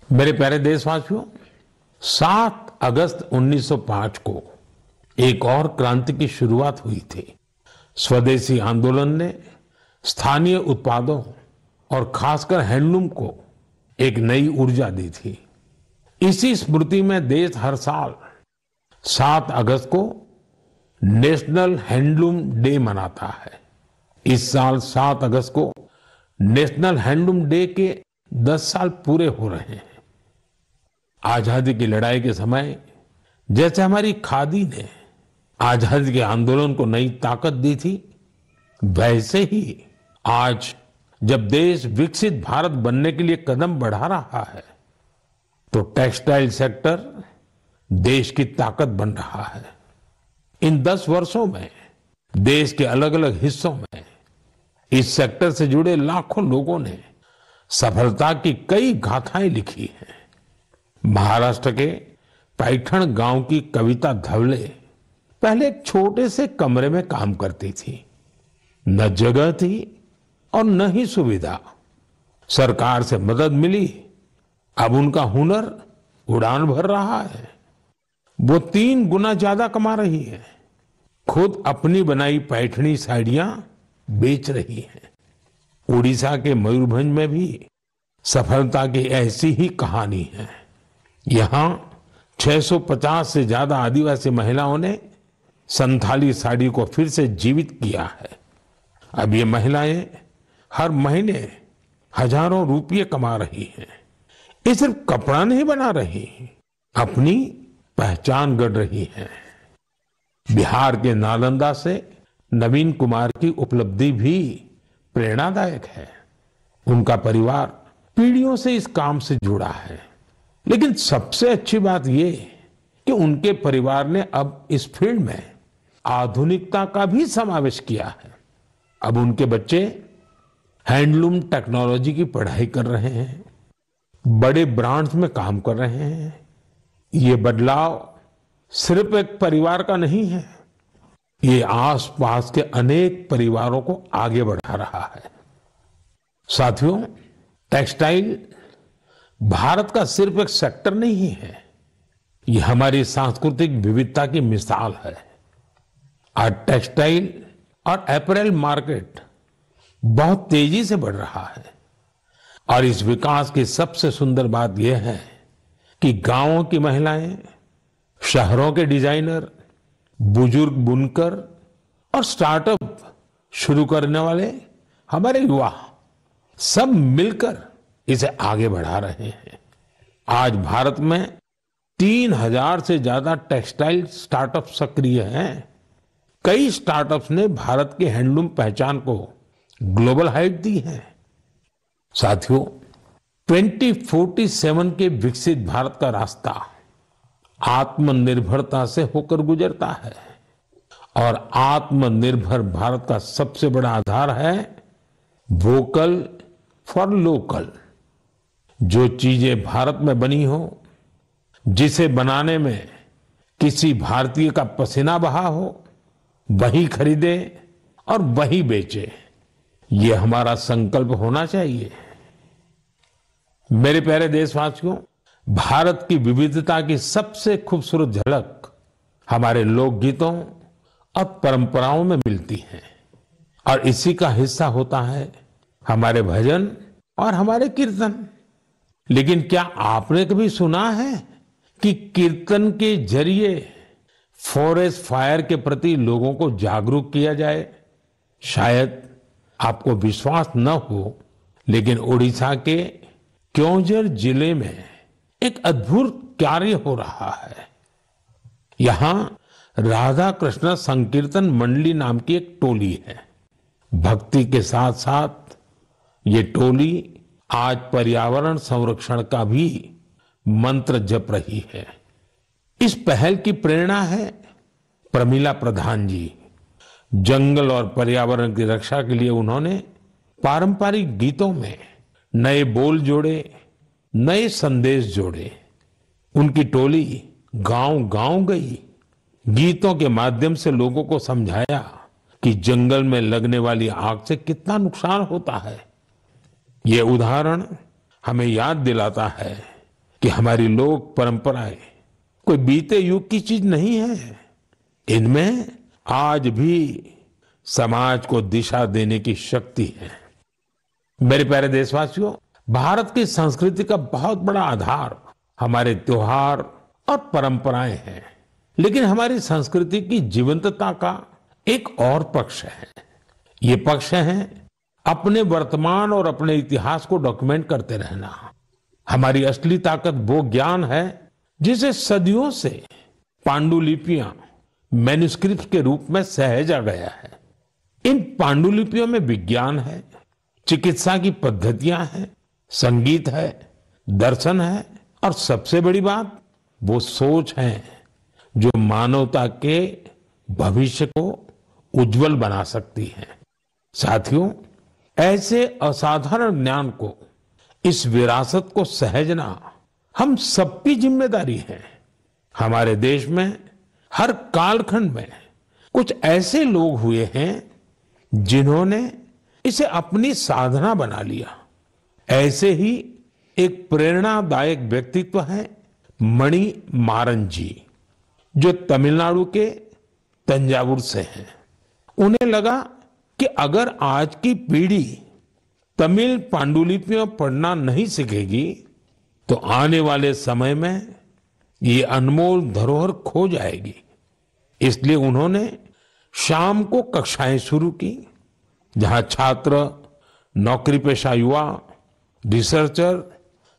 मेरे प्यारे देशवासियों, 7 अगस्त 1905 को एक और क्रांति की शुरुआत हुई थी। स्वदेशी आंदोलन ने स्थानीय उत्पादों और खासकर हैंडलूम को एक नई ऊर्जा दी थी। इसी स्मृति में देश हर साल 7 अगस्त को नेशनल हैंडलूम डे मनाता है। इस साल 7 अगस्त को नेशनल हैंडलूम डे के 10 साल पूरे हो रहे हैं। आजादी की लड़ाई के समय जैसे हमारी खादी ने आजादी के आंदोलन को नई ताकत दी थी, वैसे ही आज जब देश विकसित भारत बनने के लिए कदम बढ़ा रहा है, तो टेक्सटाइल सेक्टर देश की ताकत बन रहा है। इन 10 वर्षों में देश के अलग अलग हिस्सों में इस सेक्टर से जुड़े लाखों लोगों ने सफलता की कई गाथाएं लिखी हैं। महाराष्ट्र के पैठण गांव की कविता धवले पहले एक छोटे से कमरे में काम करती थी। न जगह थी और न ही सुविधा। सरकार से मदद मिली, अब उनका हुनर उड़ान भर रहा है। वो 3 गुना ज्यादा कमा रही है। खुद अपनी बनाई पैठणी साड़ियां बेच रही है। उड़ीसा के मयूरभंज में भी सफलता की ऐसी ही कहानी है। यहाँ 650 से ज्यादा आदिवासी महिलाओं ने संथाली साड़ी को फिर से जीवित किया है। अब ये महिलाएं हर महीने हजारों रुपये कमा रही हैं। ये सिर्फ कपड़ा नहीं बना रही, अपनी पहचान गढ़ रही हैं। बिहार के नालंदा से नवीन कुमार की उपलब्धि भी प्रेरणादायक है। उनका परिवार पीढ़ियों से इस काम से जुड़ा है। लेकिन सबसे अच्छी बात यह कि उनके परिवार ने अब इस फील्ड में आधुनिकता का भी समावेश किया है। अब उनके बच्चे हैंडलूम टेक्नोलॉजी की पढ़ाई कर रहे हैं, बड़े ब्रांड्स में काम कर रहे हैं। ये बदलाव सिर्फ एक परिवार का नहीं है, ये आसपास के अनेक परिवारों को आगे बढ़ा रहा है। साथियों, टेक्सटाइल भारत का सिर्फ एक सेक्टर नहीं है, ये हमारी सांस्कृतिक विविधता की मिसाल है। आज टेक्सटाइल और अपैरल मार्केट बहुत तेजी से बढ़ रहा है और इस विकास की सबसे सुंदर बात यह है कि गांवों की महिलाएं, शहरों के डिजाइनर, बुजुर्ग बुनकर और स्टार्टअप शुरू करने वाले हमारे युवा सब मिलकर इसे आगे बढ़ा रहे हैं। आज भारत में 3000 से ज्यादा टेक्सटाइल स्टार्टअप सक्रिय हैं। कई स्टार्टअप्स ने भारत की हैंडलूम पहचान को ग्लोबल हाइट दी है। साथियों, 2047 के विकसित भारत का रास्ता आत्मनिर्भरता से होकर गुजरता है और आत्मनिर्भर भारत का सबसे बड़ा आधार है वोकल फॉर लोकल। जो चीजें भारत में बनी हो, जिसे बनाने में किसी भारतीय का पसीना बहा हो, वही खरीदे और वही बेचे, ये हमारा संकल्प होना चाहिए। मेरे प्यारे देशवासियों, भारत की विविधता की सबसे खूबसूरत झलक हमारे लोकगीतों और परंपराओं में मिलती है और इसी का हिस्सा होता है हमारे भजन और हमारे कीर्तन। लेकिन क्या आपने कभी सुना है कि कीर्तन के जरिए फॉरेस्ट फायर के प्रति लोगों को जागरूक किया जाए? शायद आपको विश्वास न हो, लेकिन उड़ीसा के क्योंझर जिले में एक अद्भुत कार्य हो रहा है। यहां राधा कृष्ण संकीर्तन मंडली नाम की एक टोली है। भक्ति के साथ साथ ये टोली आज पर्यावरण संरक्षण का भी मंत्र जप रही है। इस पहल की प्रेरणा है प्रमिला प्रधान जी। जंगल और पर्यावरण की रक्षा के लिए उन्होंने पारंपरिक गीतों में नए बोल जोड़े, नए संदेश जोड़े। उनकी टोली गांव-गांव गई, गीतों के माध्यम से लोगों को समझाया कि जंगल में लगने वाली आग से कितना नुकसान होता है। ये उदाहरण हमें याद दिलाता है कि हमारी लोक परंपराएं कोई बीते युग की चीज नहीं है। इनमें आज भी समाज को दिशा देने की शक्ति है। मेरे प्यारे देशवासियों, भारत की संस्कृति का बहुत बड़ा आधार हमारे त्योहार और परंपराएं हैं। लेकिन हमारी संस्कृति की जीवंतता का एक और पक्ष है। ये पक्ष है अपने वर्तमान और अपने इतिहास को डॉक्यूमेंट करते रहना। हमारी असली ताकत वो ज्ञान है जिसे सदियों से पांडुलिपियां मैन्युस्क्रिप्ट के रूप में सहेजा गया है। इन पांडुलिपियों में विज्ञान है, चिकित्सा की पद्धतियां हैं, संगीत है, दर्शन है और सबसे बड़ी बात वो सोच है जो मानवता के भविष्य को उज्जवल बना सकती है। साथियों, ऐसे असाधारण ज्ञान को, इस विरासत को सहेजना हम सबकी जिम्मेदारी है। हमारे देश में हर कालखंड में कुछ ऐसे लोग हुए हैं जिन्होंने इसे अपनी साधना बना लिया। ऐसे ही एक प्रेरणादायक व्यक्तित्व है मणि मारन जी, जो तमिलनाडु के तंजावुर से हैं। उन्हें लगा कि अगर आज की पीढ़ी तमिल पांडुलिपियां पढ़ना नहीं सीखेगी तो आने वाले समय में ये अनमोल धरोहर खो जाएगी। इसलिए उन्होंने शाम को कक्षाएं शुरू की, जहां छात्र, नौकरी पेशा युवा, रिसर्चर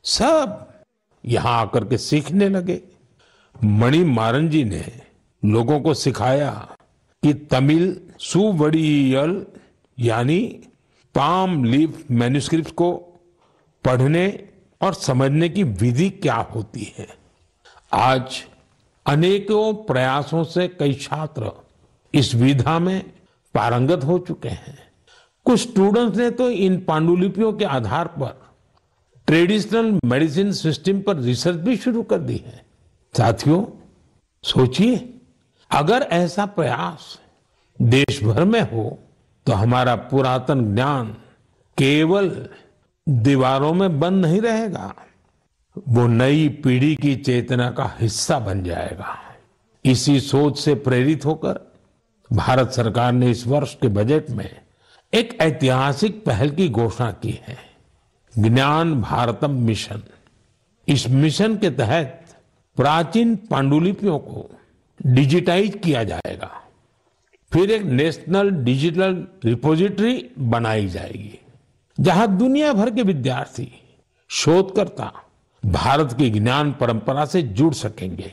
सब यहां आकर के सीखने लगे। मणि मारन जी ने लोगों को सिखाया कि तमिल सुवड़ियल यानी पाम लीफ मैन्युस्क्रिप्ट को पढ़ने और समझने की विधि क्या होती है। आज अनेकों प्रयासों से कई छात्र इस विधा में पारंगत हो चुके हैं। कुछ स्टूडेंट्स ने तो इन पांडुलिपियों के आधार पर ट्रेडिशनल मेडिसिन सिस्टम पर रिसर्च भी शुरू कर दी है। साथियों, सोचिए, अगर ऐसा प्रयास देश भर में हो तो हमारा पुरातन ज्ञान केवल दीवारों में बंद नहीं रहेगा, वो नई पीढ़ी की चेतना का हिस्सा बन जाएगा। इसी सोच से प्रेरित होकर भारत सरकार ने इस वर्ष के बजट में एक ऐतिहासिक पहल की घोषणा की है, ज्ञान भारतम मिशन। इस मिशन के तहत प्राचीन पांडुलिपियों को डिजिटाइज किया जाएगा। फिर एक नेशनल डिजिटल रिपोजिटरी बनाई जाएगी, जहां दुनिया भर के विद्यार्थी, शोधकर्ता भारत की ज्ञान परंपरा से जुड़ सकेंगे।